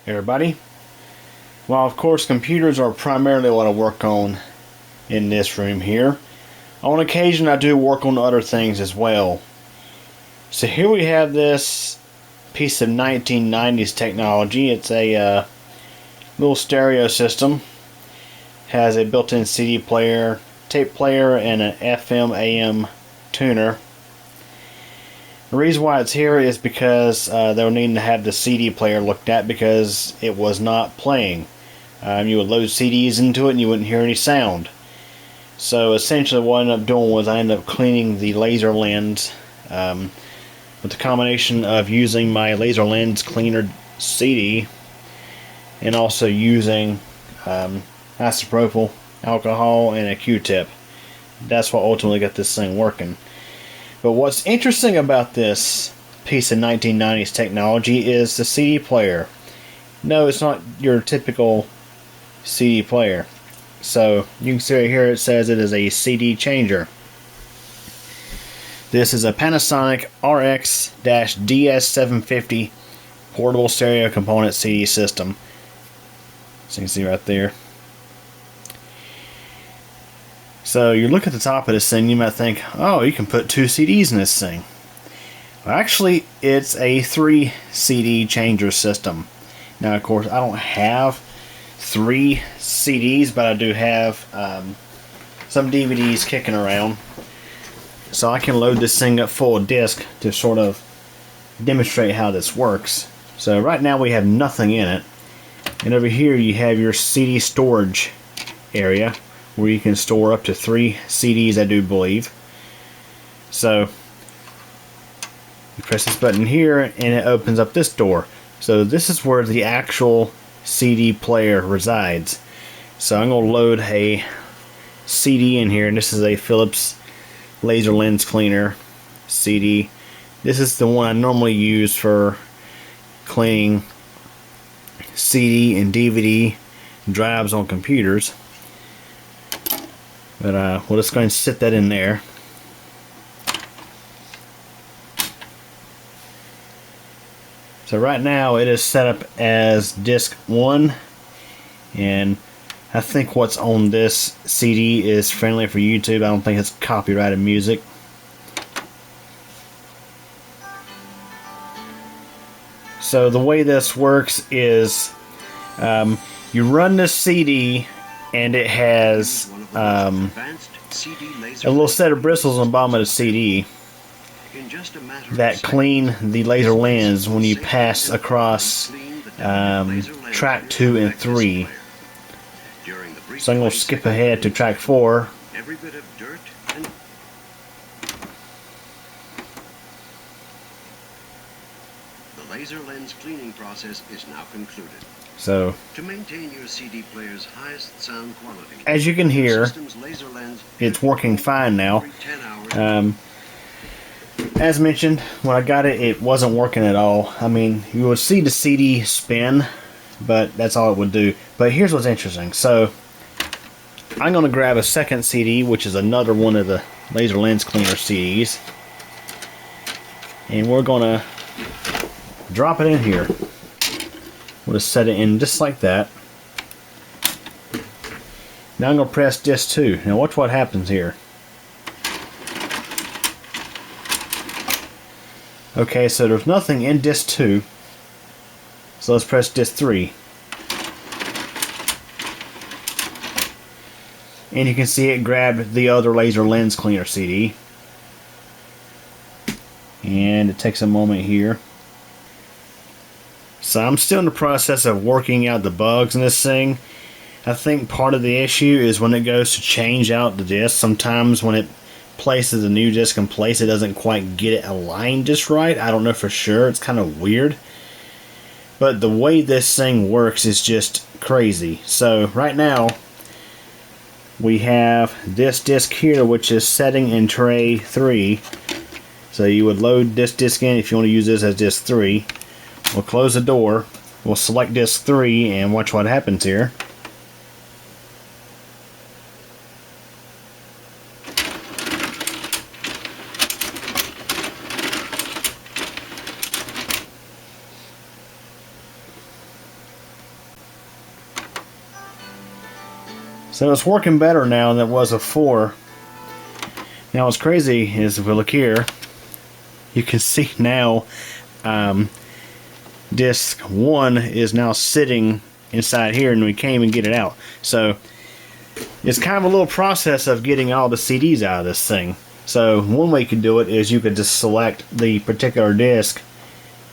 Everybody. Well, of course, computers are primarily what I work on in this room here. On occasion, I do work on other things as well. So here we have this piece of 1990s technology. It's a little stereo system. Has a built-in CD player, tape player, and an FM/AM tuner. The reason why it's here is because they were needing to have the CD player looked at because it was not playing. You would load CDs into it and you wouldn't hear any sound. So essentially what I ended up doing was I ended up cleaning the laser lens with the combination of using my laser lens cleaner CD and also using isopropyl alcohol and a Q-tip. That's what ultimately got this thing working. But what's interesting about this piece of 1990s technology is the CD player. No, it's not your typical CD player. So you can see right here it says it is a CD changer. This is a Panasonic RX-DS750 portable stereo component CD system. So you can see right there. So you look at the top of this thing, you might think, oh, you can put 2 CDs in this thing. Well, actually, it's a 3 CD changer system. Now, of course, I don't have 3 CDs, but I do have some DVDs kicking around. So I can load this thing up full of disc to sort of demonstrate how this works. So right now we have nothing in it. And over here you have your CD storage area, where you can store up to 3 CDs, I do believe. So you press this button here and it opens up this door. So this is where the actual CD player resides. So I'm going to load a CD in here, and this is a Philips laser lens cleaner CD. This is the one I normally use for cleaning CD and DVD drives on computers. But we'll just go ahead and sit that in there. So right now it is set up as disc 1, and I think what's on this CD is friendly for YouTube. I don't think it's copyrighted music. So the way this works is you run this CD and it has a little set of bristles on the bottom of the CD that clean the laser lens when you pass across track 2 and 3. So I'm going to skip ahead to track 4. The laser lens cleaning process is now concluded. So, to maintain your CD player's highest sound quality, as you can hear, it's working fine now. As mentioned, when I got it, it wasn't working at all. I mean, you would see the CD spin, but that's all it would do. But here's what's interesting. So, I'm going to grab a second CD, which is another one of the laser lens cleaner CDs. And we're going to drop it in here. We'll just set it in just like that. Now I'm going to press disc 2. Now watch what happens here. Okay, so there's nothing in disc 2. So let's press disc 3. And you can see it grabbed the other laser lens cleaner CD. And it takes a moment here. So I'm still in the process of working out the bugs in this thing. I think part of the issue is when it goes to change out the disc. Sometimes when it places a new disc in place, it doesn't quite get it aligned just right. I don't know for sure. It's kind of weird. But the way this thing works is just crazy. So right now we have this disc here, which is setting in tray 3. So you would load this disc in if you want to use this as disc 3. We'll close the door, we'll select disc 3, and watch what happens here. So it's working better now than it was before. Now what's crazy is if we look here, you can see now disc 1 is now sitting inside here, and we can't even get it out. So it's kind of a little process of getting all the CDs out of this thing. So one way you can do it is you could just select the particular disc,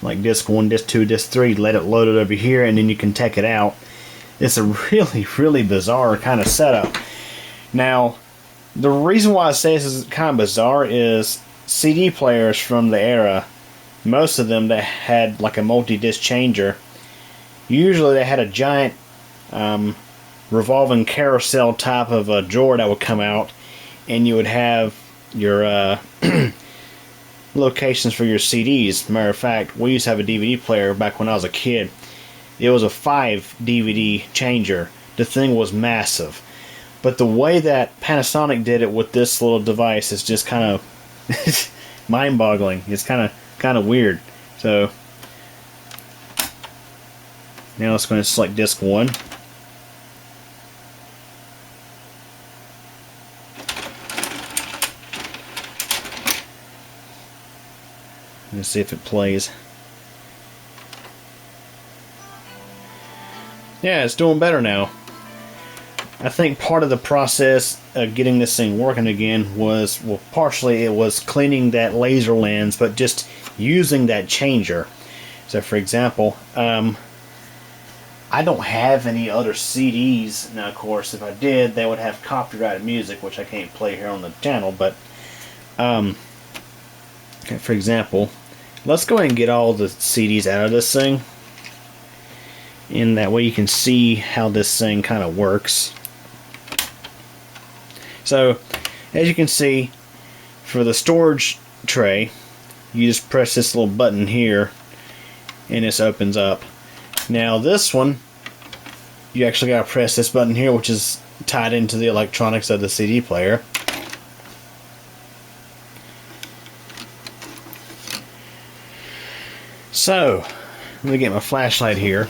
like disc 1, disc 2, disc 3, let it load it over here, and then you can take it out. It's a really bizarre kind of setup. Now, the reason why I say this is kind of bizarre is CD players from the era, most of them that had like a multi-disc changer, usually they had a giant revolving carousel type of a drawer that would come out, and you would have your locations for your CDs. Matter of fact, we used to have a DVD player back when I was a kid. It was a 5 DVD changer. The thing was massive. But the way that Panasonic did it with this little device is just kind of mind-boggling. It's kind of weird. So now let's go and select disc 1. Let's see if it plays. Yeah, it's doing better now. I think part of the process of getting this thing working again was, well, partially it was cleaning that laser lens, but just using that changer. So for example, I don't have any other CDs. Now of course if I did, they would have copyrighted music, which I can't play here on the channel, but for example, let's go ahead and get all the CDs out of this thing. In that way you can see how this thing kind of works. So as you can see, for the storage tray, you just press this little button here and this opens up. Now this one, you actually got to press this button here, which is tied into the electronics of the CD player. So let me get my flashlight here,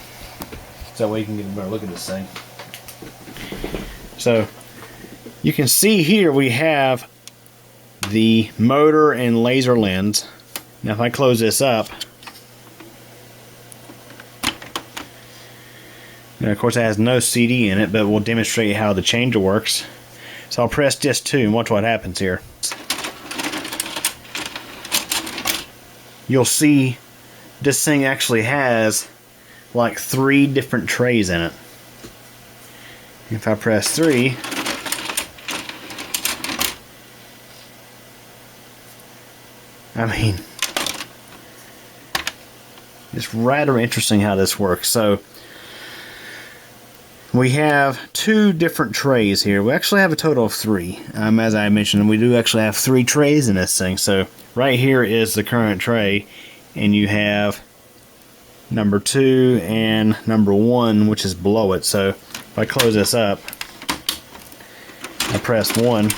so that way you can get a better look at this thing. So you can see here we have the motor and laser lens. Now if I close this up, and of course it has no CD in it, but we'll demonstrate how the changer works. So I'll press disc 2 and watch what happens here. You'll see this thing actually has like 3 different trays in it. If I press 3, I mean, it's rather interesting how this works. So we have 2 different trays here. We actually have a total of 3. As I mentioned, we do actually have 3 trays in this thing. So right here is the current tray, and you have number 2 and number 1, which is below it. So if I close this up, I press 1,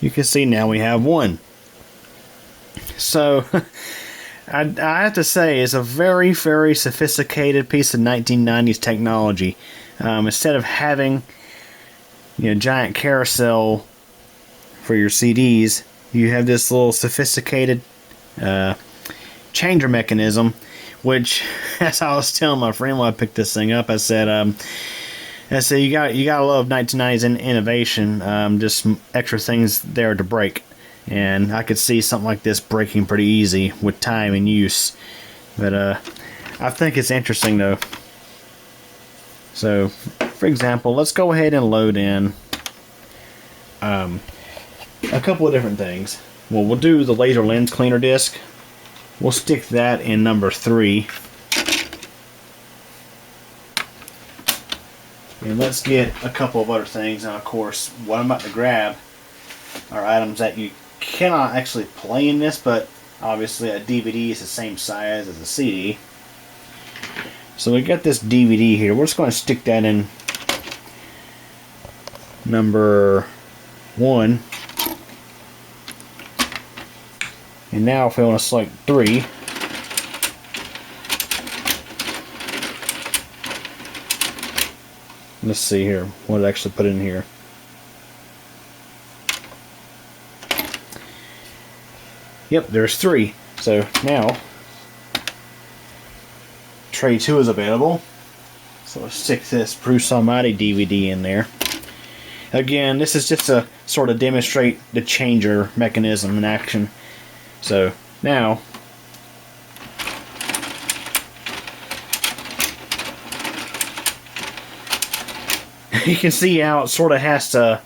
you can see now we have 1. So I have to say, it's a very sophisticated piece of 1990s technology. Instead of having, you know, giant carousel for your CDs, you have this little sophisticated changer mechanism, which, as I was telling my friend when I picked this thing up, I said you gotta love 1990s innovation. Just extra things there to break, and I could see something like this breaking pretty easy with time and use. But I think it's interesting though. So, for example, let's go ahead and load in a couple of different things. Well, we'll do the laser lens cleaner disc. We'll stick that in number 3. And let's get a couple of other things. Now, of course, what I'm about to grab are items that you cannot actually play in this, but obviously a DVD is the same size as a CD. So we got this DVD here. We're just going to stick that in number 1. And now if we want to select 3, Let's see here what I actually put in here. Yep, there's 3. So now tray 2 is available. So let's stick this Bruce Almighty DVD in there. Again, this is just to sort of demonstrate the changer mechanism in action. So now you can see how it sort of has to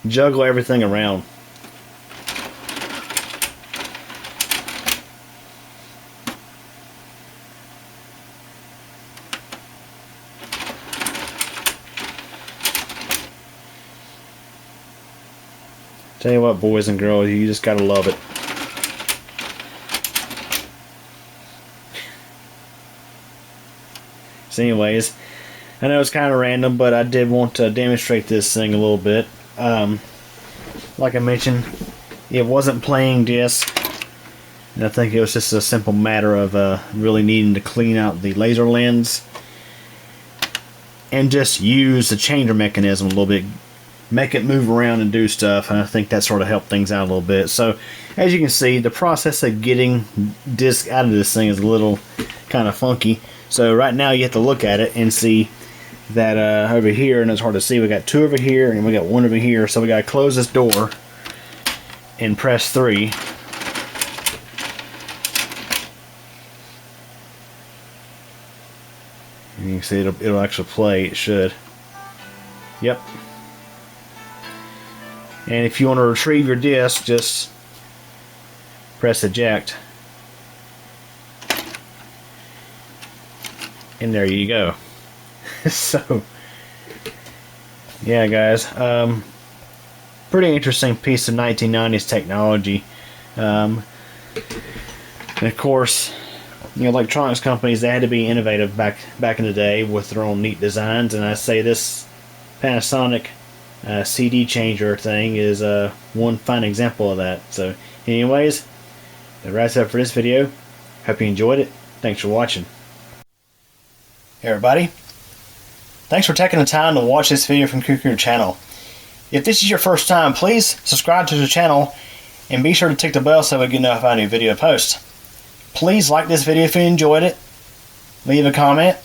juggle everything around. Tell you what, boys and girls, you just gotta love it. So anyways, I know it's kind of random, but I did want to demonstrate this thing a little bit. Like I mentioned, it wasn't playing disc, and I think it was just a simple matter of really needing to clean out the laser lens and just use the changer mechanism a little bit, make it move around and do stuff, and I think that sort of helped things out a little bit. So as you can see, the process of getting disc out of this thing is a little kind of funky. So right now you have to look at it and see that over here, and it's hard to see, we got 2 over here and we got 1 over here, so we got to close this door and press 3. And you can see it'll actually play. It should. Yep. And if you want to retrieve your disc, just press eject. And there you go. So, yeah, guys. Pretty interesting piece of 1990s technology. And of course, electronics companies, they had to be innovative back in the day with their own neat designs. And I say this Panasonic CD changer thing is one fine example of that. So anyways, that wraps up for this video. Hope you enjoyed it. Thanks for watching. Hey everybody, thanks for taking the time to watch this video from Cuckoo Channel. If this is your first time, please subscribe to the channel and be sure to tick the bell so we get notified when a new video post. Please like this video if you enjoyed it, leave a comment,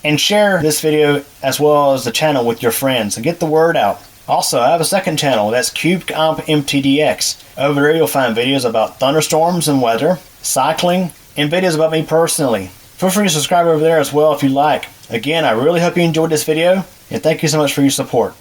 and share this video as well as the channel with your friends and get the word out. Also, I have a second channel, that's CubeComp MTDX. Over there you'll find videos about thunderstorms and weather, cycling, and videos about me personally. Feel free to subscribe over there as well if you like. Again, I really hope you enjoyed this video, and thank you so much for your support.